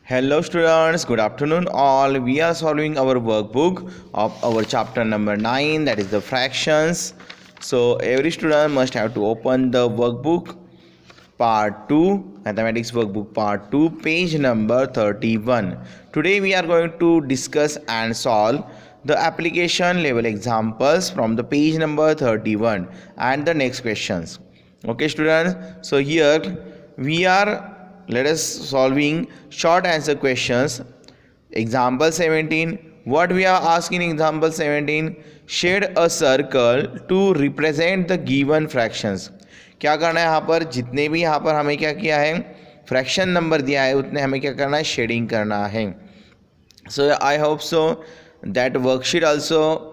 Hello students, good afternoon all. We are solving our workbook of our chapter number 9, that is the fractions. So every student must have to open the workbook part 2, mathematics workbook part 2, page number 31. Today we are going to discuss and solve the application level examples from the page number 31 and the next questions. Okay students, so here we are, let us solving short answer questions. Example 17, what we are asking in example 17, shade a circle to represent the given fractions. क्या करना है यहाँ पर, जितने भी यहाँ पर हमें क्या किया है, फ्रैक्शन नंबर दिया है उतने हमें क्या करना है, शेडिंग करना है. So I hope so that worksheet also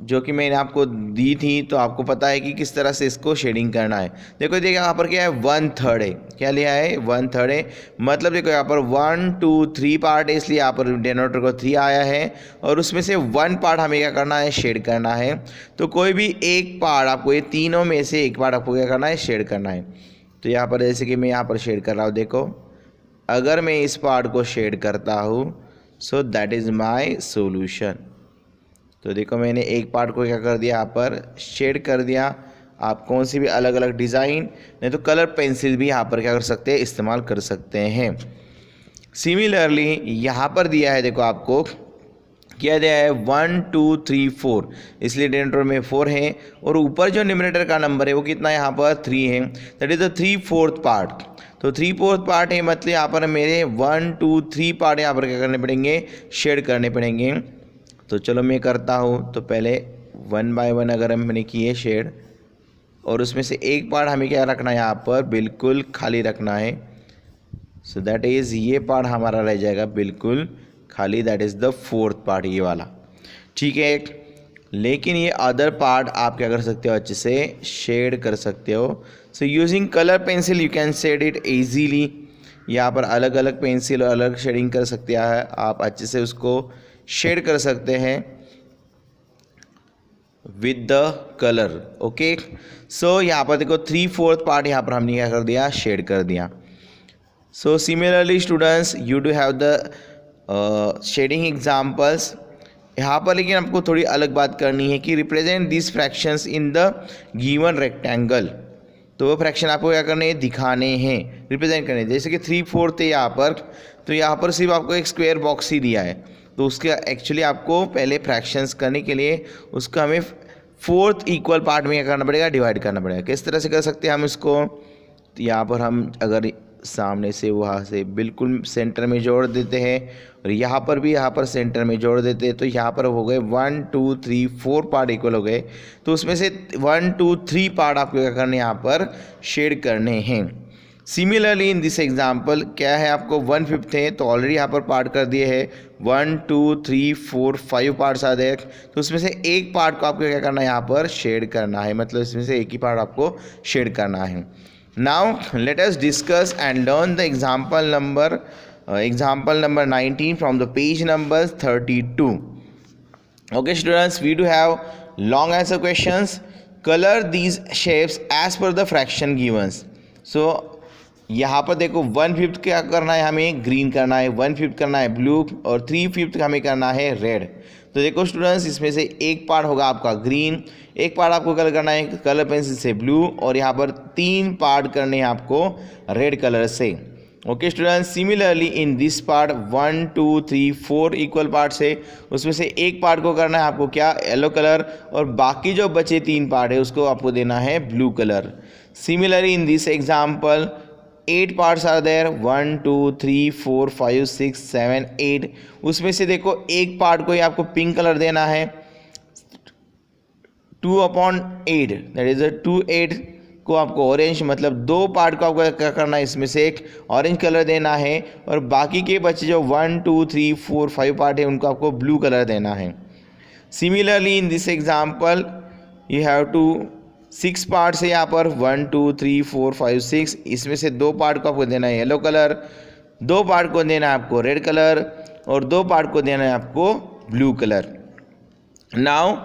जो कि मैंने आपको दी थी, तो आपको पता है कि किस तरह से इसको शेडिंग करना है. देखो यहाँ पर क्या है, 1/3 है. क्या लिया है, 1/3 है. मतलब देखो यहाँ पर 1 2 3 पार्ट है, इसलिए यहाँ पर डिनोमिनेटर को 3 आया है और उसमें से 1 पार्ट हमें क्या करना है, शेड करना है. तो कोई भी एक पार्ट आपको, ये तीनों में से एक पार्ट आपको क्या करना है, शेड करना है. तो यहाँ पर जैसे कि मैं यहाँ पर शेड कर रहा हूँ, देखो अगर मैं इस पार्ट को शेड करता हूँ, so that is my solution. तो देखो मैंने एक पार्ट को क्या कर दिया, यहाँ पर शेड कर दिया. आप कौन सी भी अलग अलग डिज़ाइन, नहीं तो कलर पेंसिल भी यहाँ पर क्या कर सकते हैं, इस्तेमाल कर सकते हैं. सिमिलरली यहाँ पर दिया है, देखो आपको क्या दिया है, 1 2 3 4, इसलिए डिनोमिनेटर में 4 है और ऊपर जो न्यूमरेटर का नंबर है वो कितना है, यहाँ पर 3 है. That is the 3/4 part. तो 3/4 पार्ट है, मतलब यहाँ पर मेरे 1 2 3 पार्ट यहाँ पर क्या करने पड़ेंगे, शेड करने पड़ेंगे. तो चलो मैं करता हूँ. तो पहले 1 बाय 1 अगर हमने किए शेड, और उसमें से एक पार्ट हमें क्या रखना है, यहाँ पर बिल्कुल खाली रखना है. सो दैट इज़ ये पार्ट हमारा रह जाएगा बिल्कुल खाली, that is the 4th part, ये वाला. ठीक है. लेकिन ये अदर पार्ट आप क्या कर सकते हो, अच्छे से शेड कर सकते हो. So using colour pencil you can shade it easily. यहाँ पर अलग अलग पेंसिल और अलग शेडिंग कर सकते हैं, आप अच्छे से उसको शेड कर सकते हैं विद द कलर. ओके. सो यहाँ पर देखो 3/4 पार्ट यहाँ पर हमने क्या कर दिया, शेड कर दिया. So similarly students you do have the shading examples. यहाँ पर लेकिन आपको थोड़ी अलग बात करनी है कि represent this fractions in the given rectangle. तो वो फ्रैक्शन आपको क्या करने हैं, दिखाने हैं, रिप्रेजेंट करने हैं. जैसे कि 3/4 है यहाँ पर, तो यहाँ पर सिर्फ आपको एक स्क्वायर बॉक्स ही दिया है. तो उसके एक्चुअली आपको पहले फ्रैक्शंस करने के लिए उसको हमें 4th इक्वल पार्ट में क्या करना पड़ेगा, डिवाइड करना पड़ेगा. किस तरह से कर सकते हैं हम इसको, तो यहाँ पर हम अगर सामने से वहाँ से बिल्कुल सेंटर में जोड़ देते हैं और यहाँ पर भी यहाँ पर सेंटर में जोड़ देते हैं, तो यहाँ पर हो गए 1 2 3 4 पार्ट इक्वल हो गए. तो उसमें से 1 2 3 पार्ट आपको क्या करने, यहाँ पर शेड करने हैं. सिमिलरली इन दिस एग्जाम्पल क्या है, आपको 1/5 है, तो ऑलरेडी यहाँ पर पार्ट कर दिए हैं. 1 2 3 4 5 पार्ट्स आ गए. तो उसमें से एक पार्ट को आपको क्या करना है, यहाँ पर शेड करना है, मतलब इसमें से एक ही पार्ट आपको शेड करना है. Now let us discuss and learn the example number 19 from the page number 32. Okay students, we do have long answer questions. Color these shapes as per the fraction given. So यहाँ पर देखो 1/5 क्या करना है, हमें green करना है, 1/5 करना है ब्लू, और 3/5 हमें करना है रेड. तो देखो स्टूडेंट्स, इसमें से एक पार्ट होगा आपका ग्रीन, एक पार्ट आपको कलर करना है कलर पेंसिल से ब्लू, और यहाँ पर 3 पार्ट करने हैं आपको रेड कलर से. Okay students. Similarly in this part 1 2 3 4 equal parts है, उसमें से एक पार्ट को करना है आपको क्या, येलो कलर, और बाकी जो बचे 3 पार्ट है उसको आपको देना है blue colour. Similarly in this example 8 parts are there, 1 2 3 4 5 6 7 8. उसमें से देखो एक पार्ट को ही आपको पिंक कलर देना है, 2/8, दैट इज 2/8 को आपको ऑरेंज, मतलब 2 पार्ट को आपको क्या करना है, इसमें से एक ऑरेंज कलर देना है, और बाकी के बचे जो 1 2 3 4 5 पार्ट है उनको आपको ब्लू कलर देना है. Similarly in this example you have to 6 parts है यहाँ पर, 1 2 3 4 5 6. इसमें से 2 पार्ट को आपको देना है येलो कलर, 2 पार्ट को देना है आपको रेड कलर, और 2 पार्ट को देना है आपको blue colour. Now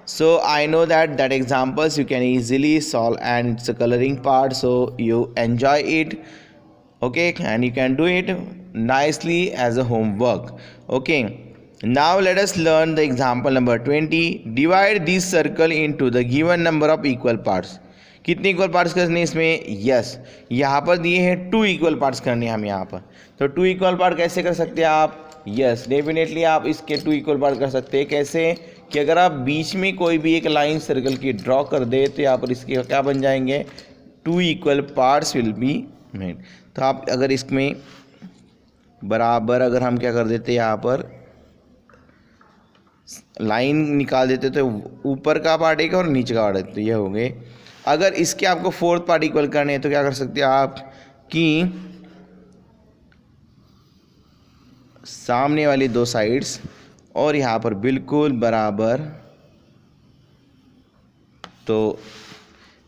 so I know that examples you can easily solve, and it's a coloring part, so you enjoy it. Okay, and you can do it nicely as a homework. Okay, now let us learn the example number 20. Divide this circle into the given number of equal parts. कितने equal parts करने इसमें? Yes, यहाँ पर दिए हैं 2 equal parts करने हम यहाँ पर. तो 2 इक्वल पार्ट कैसे कर सकते हैं आप? यस, डेफिनेटली आप इसके 2 इक्वल पार्ट कर सकते हैं. कैसे? कि अगर आप बीच में कोई भी एक लाइन सर्कल की ड्रॉ कर दे तो यहाँ पर इसके क्या बन जाएंगे? 2 equal parts will be made. तो आप अगर इसमें बराबर अगर हम क्या कर देते यहाँ पर लाइन निकाल देते तो ऊपर का पार्ट एक और नीचे का पार्ट, तो ये हो गए. अगर इसके आपको 4th पार्ट इक्वल करने हैं तो क्या कर सकते हैं आप कि सामने वाली 2 साइड्स और यहाँ पर बिल्कुल बराबर, तो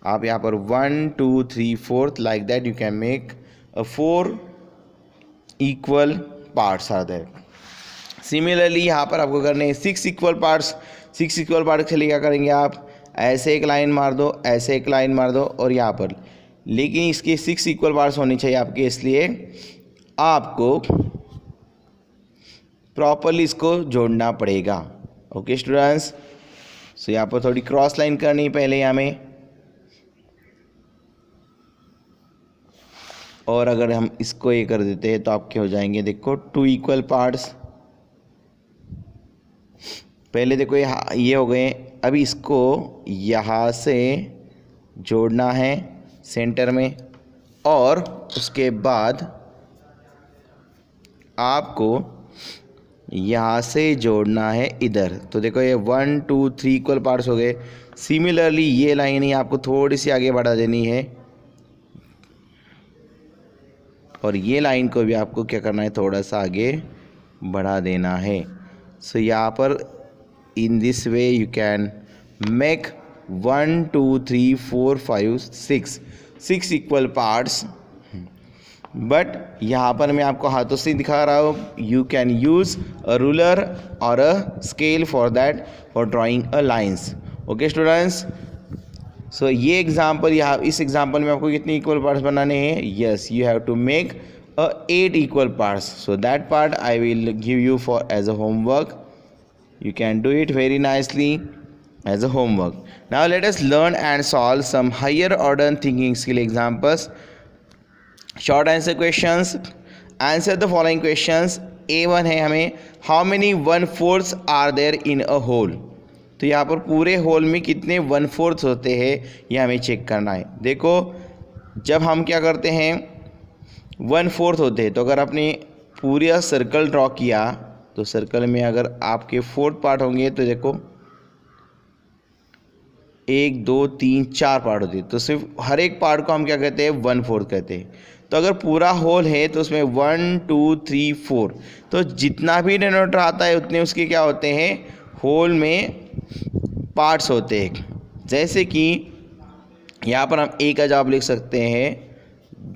आप यहाँ पर 1 2 3 4 like that you can make a 4 equal parts are there. Similarly यहाँ पर आपको करने हैं 6 इक्वल पार्ट्स. 6 इक्वल पार्ट के लिए क्या करेंगे आप? ऐसे एक लाइन मार दो, ऐसे एक लाइन मार दो और यहाँ पर, लेकिन इसके 6 इक्वल पार्ट्स होने चाहिए आपके, इसलिए आपको प्रॉपरली इसको जोड़ना पड़ेगा. ओके स्टूडेंट्स, सो यहाँ पर थोड़ी क्रॉस लाइन करनी पहले यहाँ में, और अगर हम इसको ये कर देते हैं तो आपके हो जाएंगे देखो 2 इक्वल पार्ट्स. पहले देखो ये हो गए. अभी इसको यहाँ से जोड़ना है सेंटर में, और उसके बाद आपको यहाँ से जोड़ना है इधर. तो देखो ये 1 2 3 इक्वल पार्ट्स हो गए. सिमिलरली ये लाइन ही आपको थोड़ी सी आगे बढ़ा देनी है, और ये लाइन को भी आपको क्या करना है? थोड़ा सा आगे बढ़ा देना है. सो यहाँ पर in this way you can make 1 2 3 4 5 6 equal parts. But यहाँ पर मैं आपको हाथों से दिखा रहा हूँ. You can use a ruler और a scale for that for drawing a lines. Okay students, so ये एग्जाम्पल, यहाँ इस एग्जाम्पल में आपको कितने इक्वल पार्ट्स बनाने हैं? Yes, you have to make 8 equal parts. So that part I will give you for as a homework. You can do it very nicely as a homework. Now let us learn and solve some higher order thinking skill examples. Short answer questions. Answer the following questions. A1 है हमें, how many 1/4 are there in a whole? तो यहाँ पर पूरे whole में कितने 1/4 होते हैं ये हमें चेक करना है. देखो, जब हम क्या करते हैं 1/4 होते हैं, तो अगर आपने पूरा सर्कल ड्रॉ किया तो सर्कल में अगर आपके 4th पार्ट होंगे तो देखो 1 2 3 4 पार्ट होते हैं, तो सिर्फ हर एक पार्ट को हम क्या कहते हैं? 1/4 कहते हैं. तो अगर पूरा होल है तो उसमें 1 2 3 4, तो जितना भी डिनोमिनेटर आता है उतने उसके क्या होते हैं? होल में पार्ट्स होते हैं. जैसे कि यहाँ पर हम ए का जवाब लिख सकते हैं,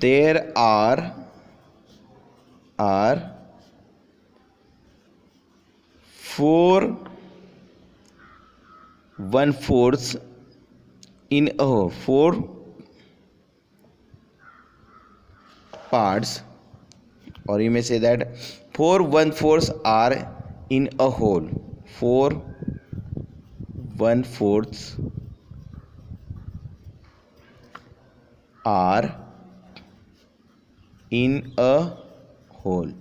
there are 4 1/4 in a 4 parts, or you may say that 4 1/4 are in a whole. 4 1/4 are in a whole.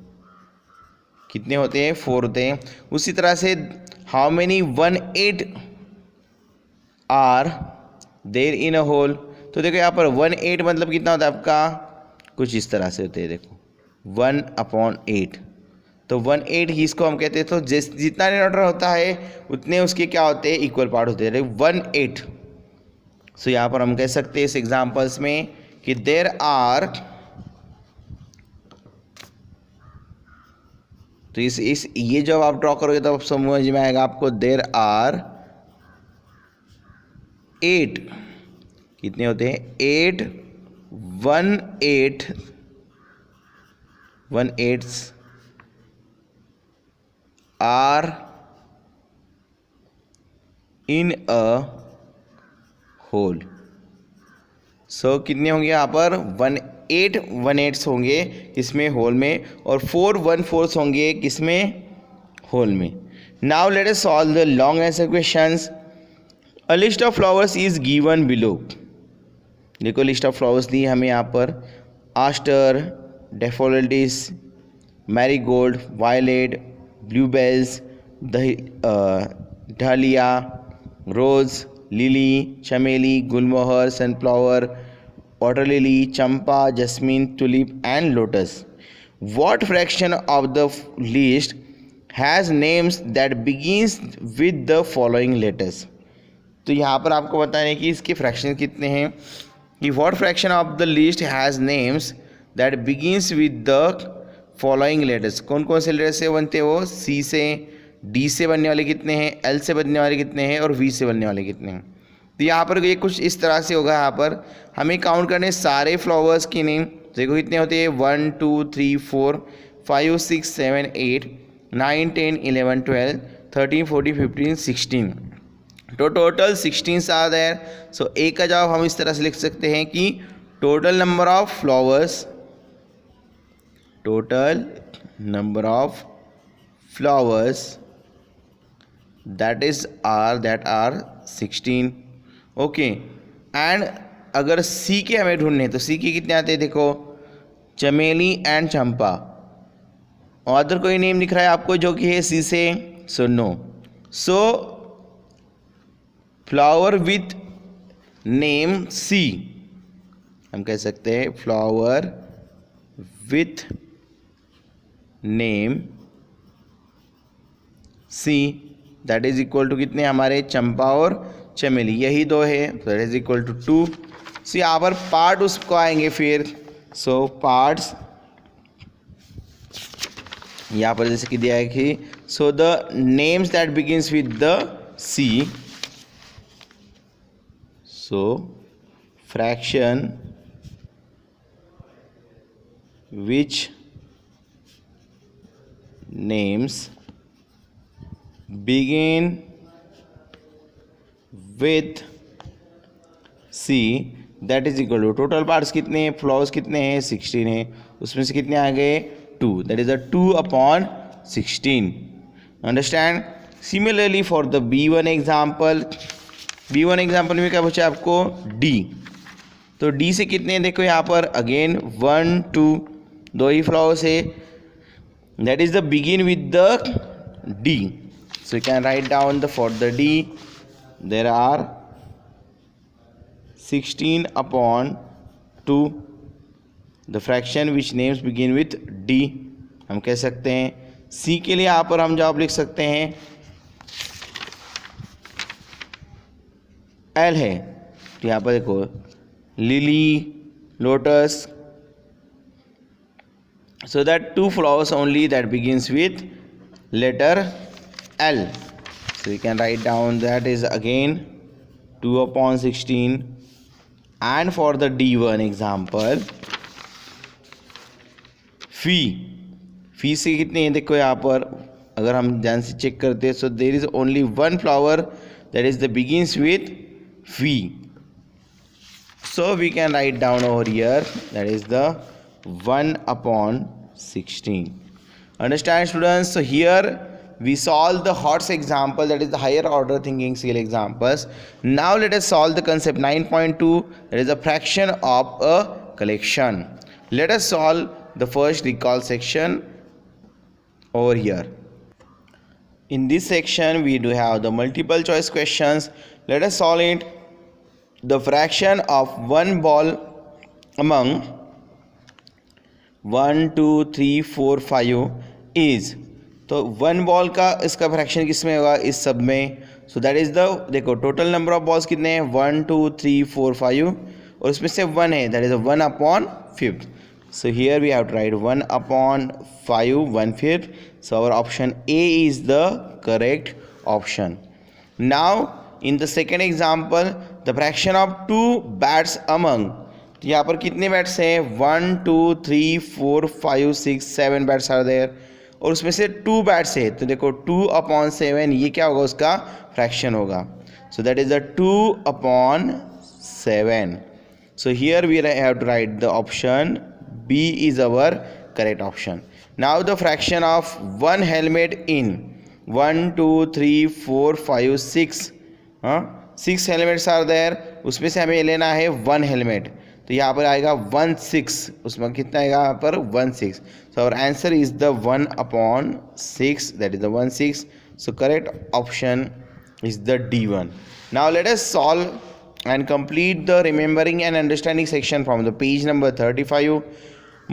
कितने होते हैं? 4 होते हैं. उसी तरह से how many 1/8 are there in a whole. तो देखो यहाँ पर 1/8 मतलब कितना होता है आपका? कुछ इस तरह से होते हैं. देखो 1/8, तो 1/8 ही इसको हम कहते हैं. तो जितना डिनोमिनेटर होता है उतने उसके क्या होते हैं? इक्वल पार्ट होते हैं. 1/8. सो यहाँ पर हम कह सकते हैं इस एग्जाम्पल्स में कि देयर आर, तो इस ये जब आप ड्रॉ करोगे तो समझ में आएगा आपको. देयर आर 8, कितने होते हैं? 8 1/8 आर इन अ होल. सो कितने होंगे यहाँ पर? 8 1/8 होंगे किसमें, होल में, और 4 1/4 होंगे किसमें, होल में. Now let us solve the long answer questions. A list of flowers is given below. देखो लिस्ट ऑफ फ्लावर्स दी हमें यहाँ पर. Aster, daffodils, marigold, violet, bluebells, dahlia, rose, lily, chameli, gulmohar, sunflower, water lily, champa, jasmine, tulip and lotus. What fraction of the list has names that begins with the following letters? तो यहाँ पर आपको बताना है कि इसके फ्रैक्शन कितने हैं. कि what fraction of the list has names that begins with the following letters? कौन कौन से लेटर से बनते हैं वो. C से, D से बनने वाले कितने हैं, L से बनने वाले कितने हैं, और V से बनने वाले कितने हैं. तो यहाँ पर ये कुछ इस तरह से होगा. यहाँ पर हमें काउंट करने सारे फ्लावर्स की नेम. देखो कितने होते हैं, 1 2 3 4 5 6 7 8 9 10 11 12 13 14 15 16. तो टोटल 16 आर देयर. सो एक का जवाब हम इस तरह से लिख सकते हैं कि total number of flowers that are 16. Okay. And अगर सी के हमें ढूंढने तो सी के कितने आते हैं. देखो चमेली एंड चंपा. अदर कोई नेम दिख रहा है आपको जो कि है सी से. So no. So flower with name C, हम कह सकते हैं flower with name C, that is equal to कितने हमारे, चंपा और चमेली, यही दो है. That is equal to 2. So यहाँ पर पार्ट उसको आएंगे फिर. सो पार्ट्स यहाँ पर जैसे कि दिया है कि so the names that begins with the C. So fraction which names begin with C, that is equal to total parts कितने हैं, फ्लावर्स कितने हैं, 16 हैं. उसमें से कितने आ गए, 2. That is 2/16. Understand. Similarly for the B1 example में क्या बचा आपको, D. तो D से कितने हैं, देखो यहाँ पर अगेन 1 2 दो ही फ्लावर्स है. That is the begin with the D. So you can write down for the D there are 16/2. the fraction which names begin with D. हम कह सकते हैं C के लिए यहाँ पर हम जवाब लिख सकते हैं L है. तो यहाँ पर देखो lily, lotus. so that 2 flowers only that begins with letter L. So you can write down that is again 2/16. and for the D1 example फी से कितने हैं, देखो यहाँ पर अगर हम ध्यान से चेक करते हैं. So there is only 1 flower that is the begins with P. So we can write down over here that is the 1/16. Understand students? So here we solve the HOTS example, that is the higher order thinking skill examples. Now let us solve the concept 9.2, that is the fraction of a collection. Let us solve the first recall section over here. In this section we do have the multiple choice questions. Let us solve it. The fraction of one ball among 1 2 3 4 5 is, तो 1 ball का इसका fraction किस में होगा, इस सब में. सो that is the, देखो टोटल नंबर ऑफ बॉल्स कितने हैं, 1 2 3 4 5, और उसमें से 1 है, that is 1/5. So here we have to write 1/5 1/5. So our option A is the correct option. Now in the second example the fraction of 2 bats among. तो यहाँ पर कितने बैट्स हैं, 1 2 3 4 5 6 7 बैट्स आर देयर, और उसमें से 2 बैट्स है. तो देखो 2/7 ये क्या होगा, उसका फ्रैक्शन होगा. सो that is the 2/7. So here we have to write the option B is our correct option. Now the fraction of one helmet in 1 2 3 4 5 6 6 helmets are there, उसमें से हमें लेना है 1 हेलमेट, तो यहाँ पर आएगा 1/6, उसमें कितना आएगा यहाँ पर 1/6. So our answer is the 1/6, that is the 1/6. So correct option is the D1. Now let us solve and complete the remembering and understanding section from the page number 35.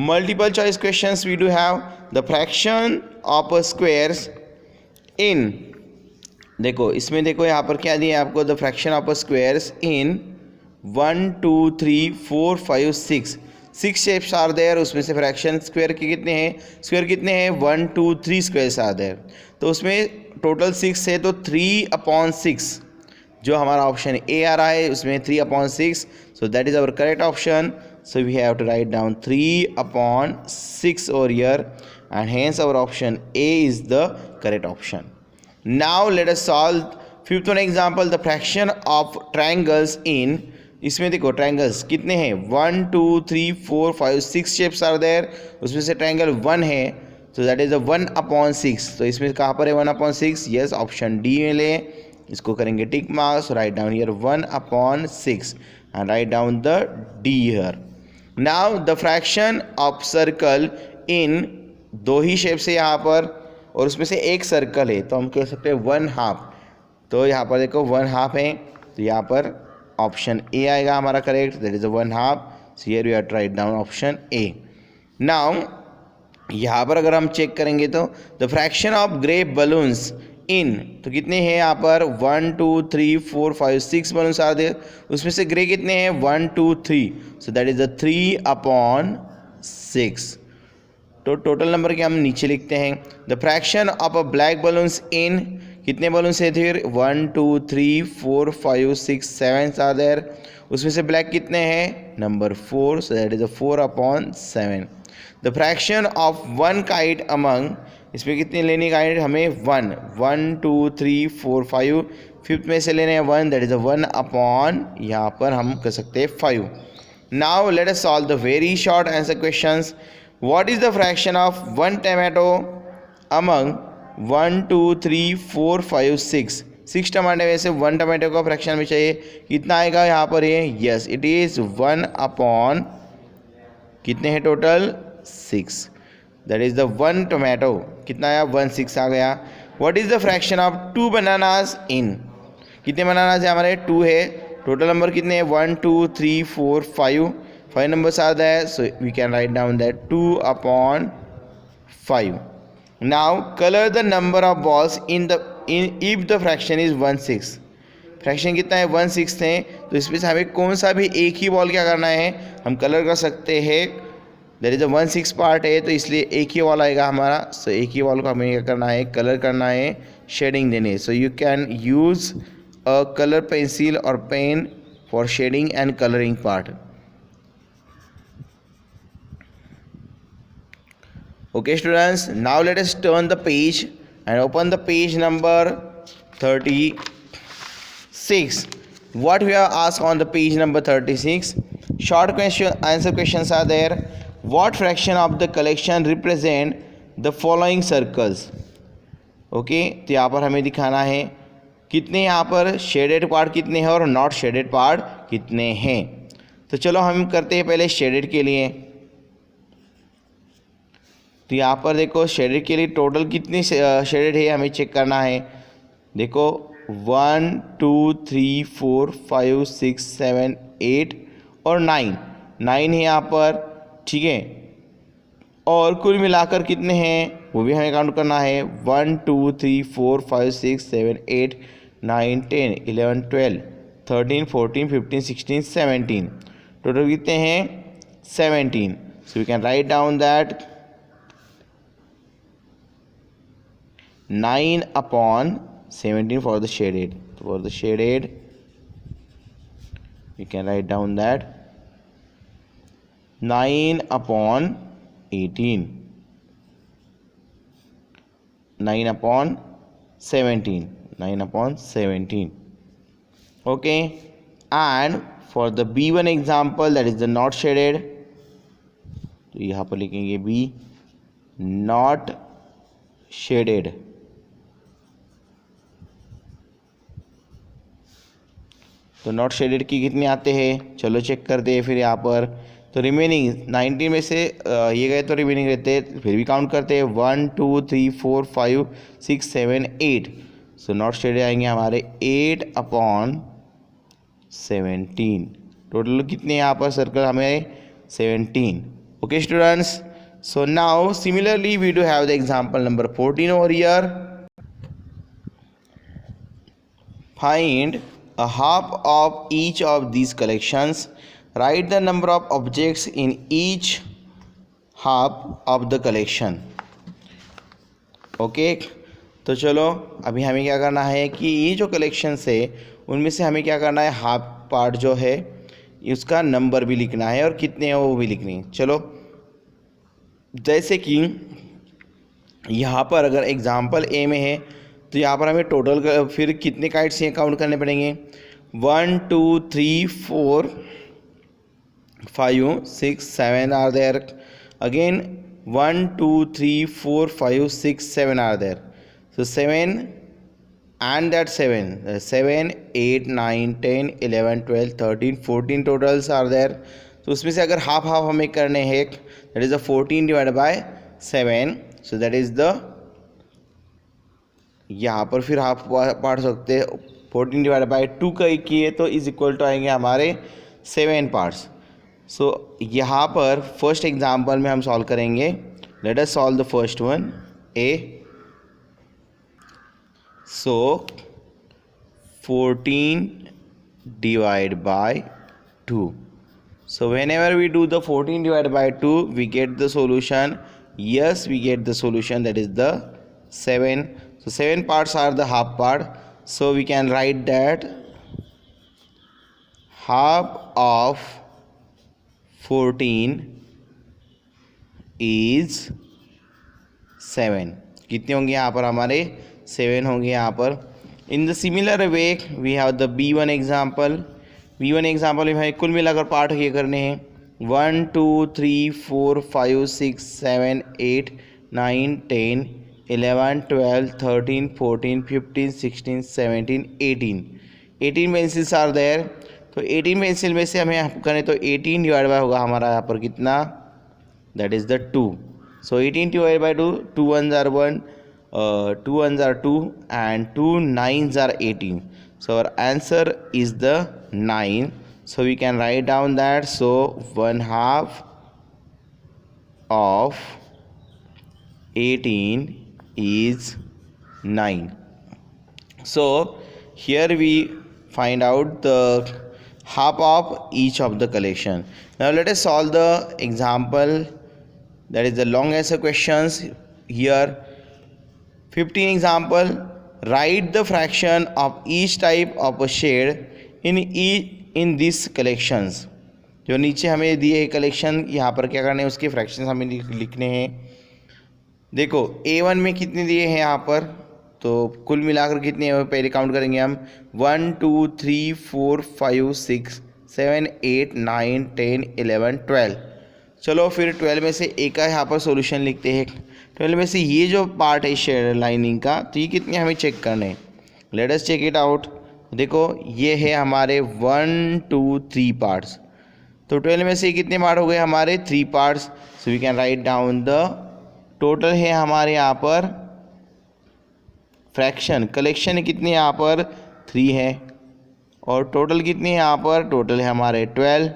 Multiple choice questions we do have. The fraction of a squares in, देखो इसमें देखो यहाँ पर क्या दिया है आपको, the fraction of a squares in 1 2 3 4 5 6 6 shapes are there, उसमें से फ्रैक्शन स्क्वायर के कितने हैं, स्क्वायर कितने हैं 1 2 3 स्क्वायर्स आर देयर, तो उसमें टोटल 6 है, तो 3/6 जो हमारा ऑप्शन ए आ रहा है उसमें 3/6. So that is our correct option. So we have to write down 3/6 over here, and hence our option A is the correct option. Now let us solve fifth one example, the fraction of triangles in, इसमें देखो triangles कितने हैं 1 2 3 4 5 6 shapes are there, उसमें से triangle 1 है, तो that is the 1/6. तो इसमें कहाँ पर है 1/6, यस ऑप्शन डी में ले, इसको करेंगे टिक marks, write down here 1/6 and right down the D here. Now the fraction of circle इन, दो ही शेप्स है यहाँ पर और उसमें से एक सर्कल है, तो हम कह सकते हैं 1/2. तो यहाँ पर देखो 1/2 है, तो यहाँ पर ऑप्शन ए आएगा हमारा correct, that is 1/2. So here we are write down option A. Now यहाँ पर अगर हम चेक करेंगे तो the fraction of grape balloons in, तो कितने हैं यहाँ पर 1 2 3 4 5 6 बलून्स आर देयर, उसमें से ग्रे कितने हैं 1 2 3, सो दैट इज द 3/6. तो टोटल नंबर के हम नीचे लिखते हैं. The fraction of a black balloons in, कितने बलून्स है फिर 1 2 3 4 5 6 7 आर देयर, उसमें से ब्लैक कितने हैं number 4, so that is 4/7. The fraction of one kite among, इसमें कितनी लेनी काइट हमें 1 1 2 3 4 5, फिफ्थ में से लेने हैं 1, दैट इज 1/, यहाँ पर हम कर सकते हैं 5. Now let us solve the very short answer questions. What is the fraction of one tomato among 1 2 3 4 5 6, 6 टमाटे में से 1 टमाटो का फ्रैक्शन में चाहिए, कितना आएगा यहाँ पर है, यस इट इज 1/, कितने हैं total 6, that is the 1 tomato, कितना आया 1/6 आ गया. What is the fraction of 2 bananas in, कितने बनानास है हमारे 2 है, टोटल नंबर कितने हैं 1 2 3 4 5 numbers are there, so we can write down that 2/5. Now colour the number of balls in if the fraction is 1/6, fraction कितना है 1/6 है, तो इसमें से हमें कौन सा भी एक ही बॉल क्या करना है, हम कलर कर सकते हैं, देयर इज 1/6 पार्ट है, तो इसलिए एक ही बॉल आएगा हमारा. सो एक ही बॉल को हमें क्या करना है, कलर करना है, शेडिंग देनी. So you can use a colour pencil और pen for shading and colouring part. Okay students, now let us turn the page and open the page number 36. What we have asked on the page number 36, short question answer questions are there. What fraction of the collection represent the following circles? Okay, तो यहाँ पर हमें दिखाना है कितने यहाँ पर shaded part कितने हैं और नॉट शेडेड पार्ट कितने हैं. तो चलो हम करते हैं पहले शेडेड के लिए. तो यहाँ पर देखो शेडेड के लिए टोटल कितनी शेडेड है हमें चेक करना है. देखो 1 2 3 4 5 6 7 8 और 9 है यहाँ पर, ठीक है, और कुल मिलाकर कितने हैं वो भी हमें काउंट करना है. 1 2 3 4 5 6 7 8 9 10 11 12 13 14 15 16 17, टोटल कितने हैं 17. So we can write down that 9/17 for the shaded. For the shaded we can write down that 9/18, 9/17, 9/17. Okay, and for the B1 example that is the not shaded, तो यहाँ पर लिखेंगे B नॉट शेडेड। तो not shaded की कितने आते हैं, चलो चेक करते हैं फिर यहाँ पर। तो रिमेनिंग 19 में से ये गए तो रिमेनिंग रहते हैं, फिर भी काउंट करते हैं 1 2 3 4 5 6 7 8। सो नॉट शेडेड आएंगे हमारे 8/17। टोटल कितने यहाँ पर सर्कल हमें 17। Okay students, so now similarly we do have the example number 14 over here. Find a half of each of these collections. Write the number of objects in each half of the collection. Okay तो चलो अभी हमें क्या करना है कि ये जो कलेक्शंस है उनमें से हमें क्या करना है, हाफ पार्ट जो है उसका नंबर भी लिखना है और कितने हैं वो भी लिखनी है। चलो जैसे कि यहाँ पर अगर एग्जाम्पल ए में है तो यहाँ पर हमें टोटल फिर कितने काइट्स हैं काउंट करने पड़ेंगे। 1 2 3 4 5 6 7 are there. Again 1 2 3 4 5 6 7 are there. So 7 and that 7 8 9 10 11 12 13 14 totals are there. तो उसमें से अगर हाफ हाफ हमें करने हैं, that is the 14 divide by 7। So that is the, यहाँ पर फिर हाफ पढ़ सकते हैं 14 डिवाइड बाय 2 का किए तो इज इक्वल टू आएंगे हमारे 7 पार्ट्स। सो यहाँ पर फर्स्ट एग्जांपल में हम सॉल्व करेंगे। Late us solve the first one A. So 14 divide by 2। So whenever we do the 14 divided by 2, we get the solution. Yes, we get the solution, that is the 7. So 7 parts are the half part. So we can write that half of 14 is 7. कितने होंगे यहाँ पर हमारे 7 होंगे यहाँ पर। In the similar way we have the B1 example. B1 example में हमें कुल मिलाकर पार्ट ये करने हैं 1 2 3 4 5 6 7 8 9 10 11 12 13 14 15 16 17 18 पेंसिल्स आर देयर। तो 18 पेंसिल में से हमें करें तो 18 डिवाइड बाय होगा हमारा यहाँ पर कितना, that is the 2। So 18 divide by 2, 2 1s are 1, 2 1s are 2 and 2 9s are 18. So our answer is the 9. So we can write down that, so 1/2 of 18 is 9. So here we find out the half of each of the collection. Now let us solve the example, that is the long answer questions. Here 15 example. Write the fraction of each type of a shade in this collections. जो नीचे हमें दिए है collection, यहाँ पर क्या करने हैं उसके फ्रैक्शंस हमें लिखने हैं। देखो A1 में कितने दिए हैं यहाँ पर, तो कुल मिलाकर कितने हैं पहले काउंट करेंगे हम 1 2 3 4 5 6 7 8 9 10 11 12। चलो फिर 12 में से एक का यहाँ पर सॉल्यूशन लिखते हैं। 12 में से ये जो पार्ट है शेड लाइनिंग का, तो ये कितने हमें चेक करने हैं। Let us check it out. देखो ये है हमारे 1 2 3 पार्ट्स। तो 12 में से कितने पार्ट हो गए हमारे 3 parts. So we can write down the total है हमारे यहाँ पर फ्रैक्शन कलेक्शन कितने यहाँ पर 3 है और टोटल कितने हैं यहाँ पर, टोटल है हमारे 12।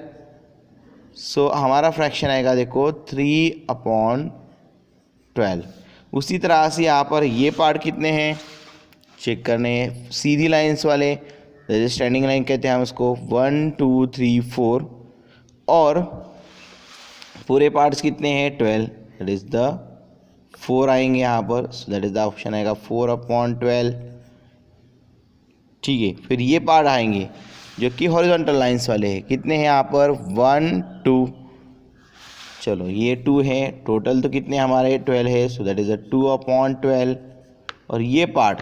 सो हमारा फ्रैक्शन आएगा देखो 3/12। उसी तरह से यहाँ पर ये पार्ट कितने हैं चेक करने हैं, सीधी लाइंस वाले जैसे स्टैंडिंग लाइन कहते हैं हम उसको 1 2 3 4 और पूरे पार्ट्स कितने हैं 12, दैट इज़ द 4 आएंगे यहाँ पर। So that is the option आएगा 4/12। ठीक है, फिर ये पार्ट आएंगे जो कि हॉरिजॉन्टल लाइंस वाले हैं, कितने हैं यहाँ पर 1 2। चलो ये 2 है, टोटल तो कितने हमारे 12 है। So that is a 2/12। और ये पार्ट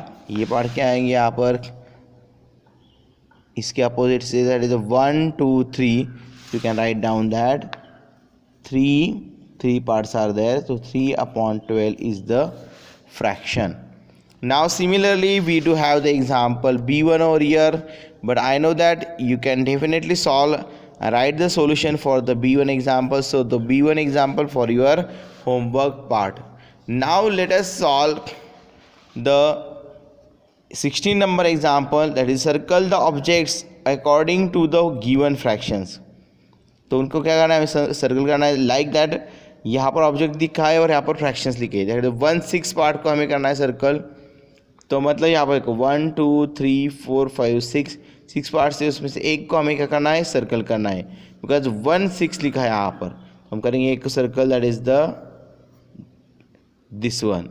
क्या आएंगे यहाँ पर इसके opposite say that is 1 2 3, you can write down that 3 parts are there, so 3/12 is the fraction. Now similarly we do have the example b1 over here, but I know that you can definitely solve and write the solution for the b1 example. So the b1 example for your homework part. Now let us solve the 16 number example, that is circle the objects according to the given fractions. तो उनको क्या करना है, circle करना है like that. यहाँ पर object दिखा है और यहाँ पर फ्रैक्शंस लिखे हैं. 1/6 पार्ट को हमें करना है सर्कल. तो मतलब यहाँ पर 1 2 3 4 5 6 पार्ट्स है, उसमें से एक को हमें क्या करना है, सर्कल करना है, बिकॉज 1/6 लिखा है यहाँ पर. हम करेंगे एक circle, that is this one.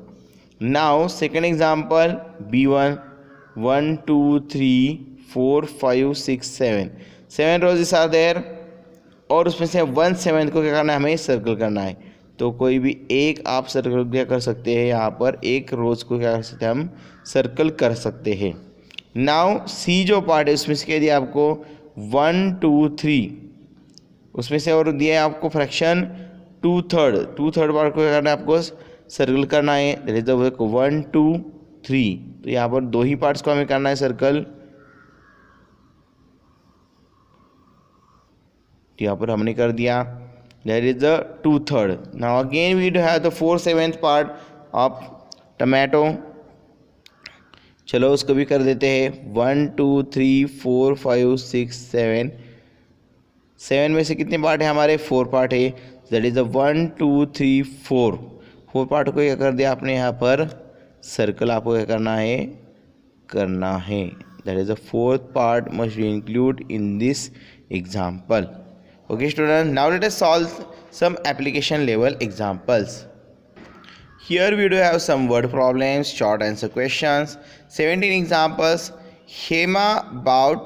Now second example b1, 1 2 3 4 5 6 7 roses are there, और उसमें से 1/7 को क्या करना है, हमें सर्कल करना है. तो कोई भी एक आप सर्कल क्या कर सकते हैं, यहाँ पर एक रोज को क्या कर सकते हैं, हम सर्कल कर सकते हैं. नाउ सी जो पार्ट है उसमें से क्या दिया आपको 1 2 3, उसमें से और दिया है आपको फ्रैक्शन 2/3 पार्ट को क्या करना है, आपको सर्कल करना है. That is the 1 2 3. तो यहाँ पर दो ही पार्ट्स को हमें करना है सर्कल. यहाँ पर हमने कर दिया, that is the 2/3. Now again we do have the 4/7 part of tomato. चलो उसको भी कर देते हैं. 1 2 3 4 5 6 7 में से कितने पार्ट है हमारे, 4 पार्ट है. दैट इज द 1 2 3 4 पार्ट को क्या कर दिया आपने, यहाँ पर सर्कल आपको क्या करना है. That is the 4th part must be include in this example. Okay students, now let us solve some application level examples. Here we do have some word problems, short answer questions, 17 examples. Hema bought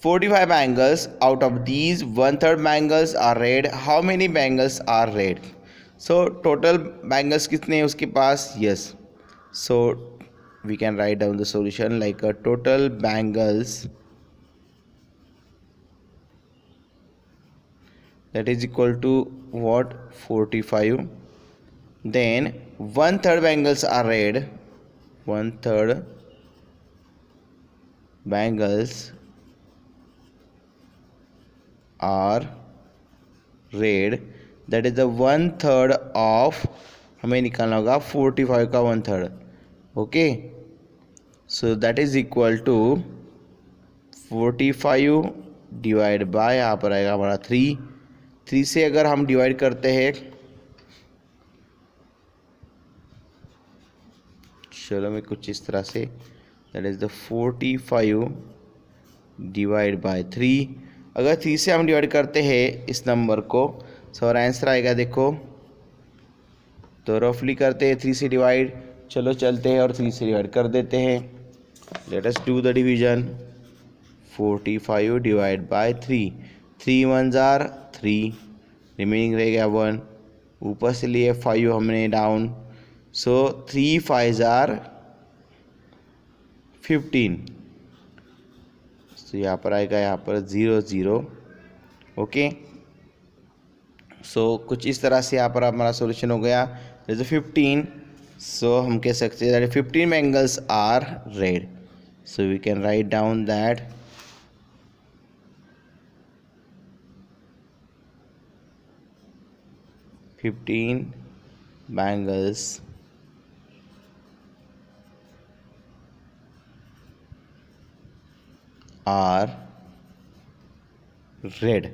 45 bangles. Out of these 1/3 bangles are red. How many bangles are red? So total bangles कितने हैं उसके पास. Yes, so we can write down the solution like a total bangles, that is equal to what, 45. Then 1/3 bangles are red. 1/3 bangles are red. That is the 1/3 of, हमें निकालना होगा 45 का 1/3. Okay, so that is equal to 45 divide by, यहाँ पर आएगा हमारा 3 से अगर हम डिवाइड करते हैं, चलो मैं कुछ इस तरह से, that is the 45 divide bye 3. अगर 3 से हम डिवाइड करते हैं इस नंबर को, सो और आंसर आएगा देखो. तो रफली करते हैं 3 से डिवाइड. चलो चलते हैं और 3 से डिवाइड कर देते हैं. Let us do the division. 45 divide bye 3. 3 1s are 3, remaining रह गया 1. ऊपर से लिए 5 हमने डाउन, सो 3 5s are 15. तो यहाँ पर आएगा, यहाँ पर 0 0. ओके, सो कुछ इस तरह से यहाँ पर हमारा सॉल्यूशन हो गया. जैसे 15, सो हम कह सकते हैं 15 bangles are red. So we can write down that 15 bangles are red.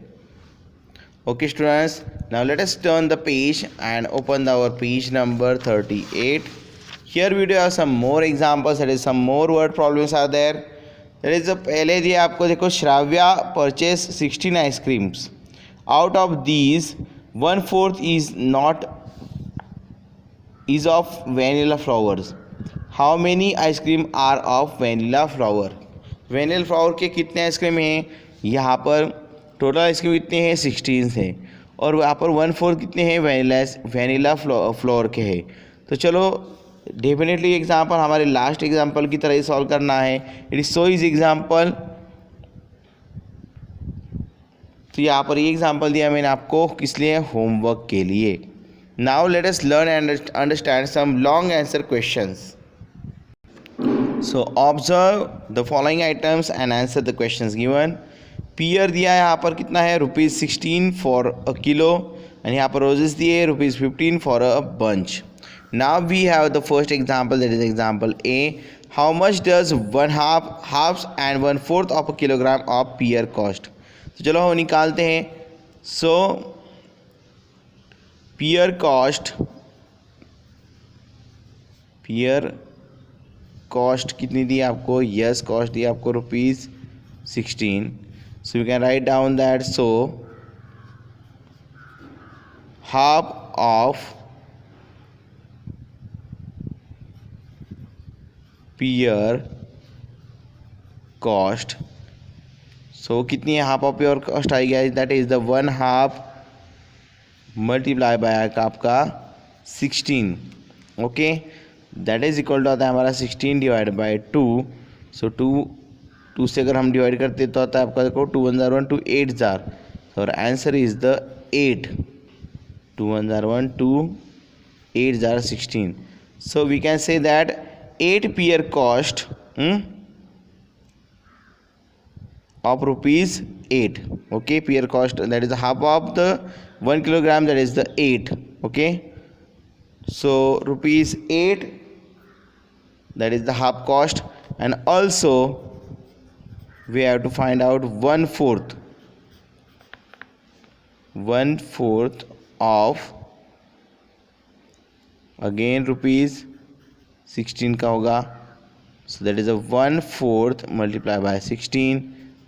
Okay students, now let us turn the page and open our page number 38. Here we do have some more examples, that is some more word problems are there. That is the पहले दिया आपको देखो, Shravya purchase 16 ice creams. Out of these 1/4 is of vanilla flowers. How many ice cream are of vanilla flower? vanilla flower के कितने ice cream हैं, यहाँ पर total ice cream कितने हैं 16 हैं, और यहाँ पर 1/4 कितने हैं वैनिला फ्लोर के हैं. तो चलो डेफिनेटली एग्जाम्पल हमारे लास्ट एग्जाम्पल की तरह ही सॉल्व करना है. It is so is example. तो यहाँ पर ये एग्जांपल दिया मैंने आपको किस लिए, होमवर्क के लिए. Now let us learn and understand some long answer questions. So observe the following items and answer the questions given. Pear दिया है यहाँ पर कितना है, ₹16 फॉर अ किलो, एंड यहाँ पर रोजेस दिए ₹15 for a bunch. Now we have the first example, that is example A. How much does 1/2 halves and 1/4 of a kilogram of pear cost. तो चलो हम निकालते हैं. सो पियर कॉस्ट कितनी दी आपको, यस कॉस्ट दी आपको ₹16. So you can write down that. So half of pear cost. So कितनी है हाफ ऑफ pear cost आएगी, that is the 1/2 multiply by आपका 16. Okay, that is equal to आता है हमारा 16 डिवाइड बाई 2. सो 2 से अगर हम डिवाइड करते तो आता है आपका देखो 2 1 जार 1 2 8 जार. और answer is the 8. 2 1 jar 1 2 8 jar 16. So we can say that 8 pear cost of ₹8. Okay, pear cost, that is the half of the 1 kilogram, that is the 8. Okay, so ₹8, that is the half cost. And also we have to find out 1/4 of, again ₹16 का होगा. So that is a 1/4 multiplied by 16.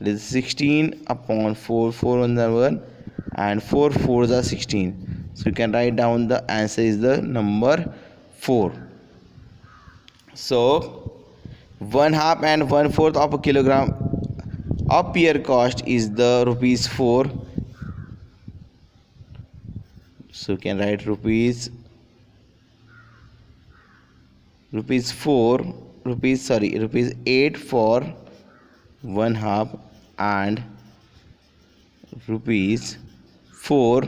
It is 16 upon 4. 4 1 are 1 and 4 4s are 16. So you can write down the answer is the number 4. So 1/2 and 1/4 of a kilogram of pear cost is the ₹4. So you can write ₹8 for 1/2 and ₹4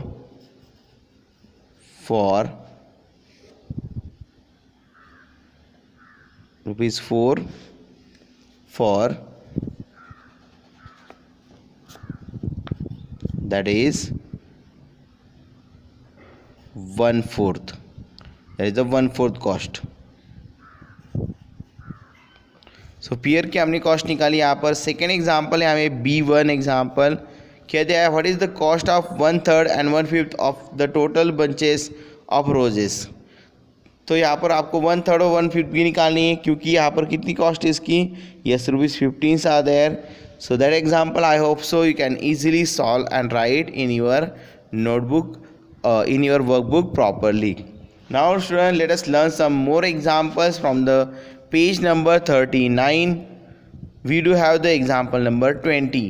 for that is 1/4. that is the 1/4 cost. सो पियर की हमने cost निकाली. यहाँ पर second example है हमें B1 example. क्या दिया है, what is the cost of 1/3 and 1/5 of the total bunches of roses. तो यहाँ पर आपको 1/3 और 1/5 भी निकालनी है, क्योंकि यहाँ पर कितनी कॉस्ट है इसकी, yes ₹15 are there. So that example I hope so you can easily solve and write in your notebook, in your workbook properly. Now students, let us learn some more examples from the page number 39. We do have the example number 20.